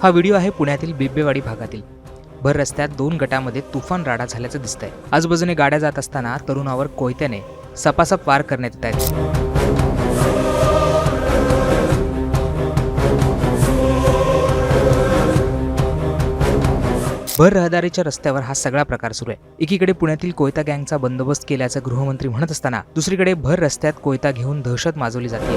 हा व्हिडिओ आहे पुण्यातील बिब्बेवाडी भागातील. भर रस्त्यात 2 गटामध्ये तुफान राडा झाल्याचं दिसतंय. आजूबाजूने गाड्या जात असताना तरुणावर कोयत्याने सपासप वार करण्यात येत आहेत. भर रहदारीच्या रस्त्यावर हा सगळा प्रकार सुरू आहे. एकीकडे पुण्यातील कोयता गँगचा बंदोबस्त केल्याचं गृहमंत्री म्हणत असताना दुसरीकडे भर रस्त्यात कोयता घेऊन दहशत माजवली जाते.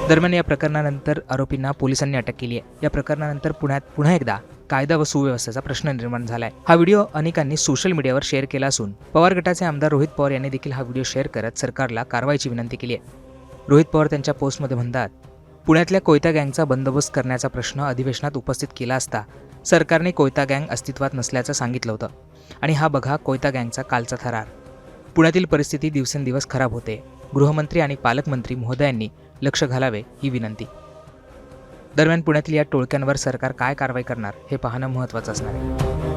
दरम्यान या प्रकरणानंतर आरोपींना पोलिसांनी अटक केली आहे. या प्रकरणानंतर पुण्यात पुन्हा एकदा कायदा व सुव्यवस्थेचा प्रश्न निर्माण झालाय. हा व्हिडिओ अनेकांनी सोशल मीडियावर शेअर केला असून पवार गटाचे आमदार रोहित पवार यांनी देखील हा व्हिडिओ शेअर करत सरकारला कारवाईची विनंती केली आहे. रोहित पवार त्यांच्या पोस्टमध्ये म्हणतात, पुण्यातल्या कोयता गँगचा बंदोबस्त करण्याचा प्रश्न अधिवेशनात उपस्थित केला असता सरकारने कोयता गँग अस्तित्वात नसल्याचं सांगितलं होतं आणि हा बघा कोयता गँगचा कालचा थरार. पुण्यातील परिस्थिती दिवसेंदिवस खराब होते. गृहमंत्री आणि पालकमंत्री महोदयांनी लक्ष घालावे ही विनंती. दरम्यान पुण्यातील या टोळक्यांवर सरकार काय कारवाई करणार हे पाहणं महत्त्वाचं असणार आहे.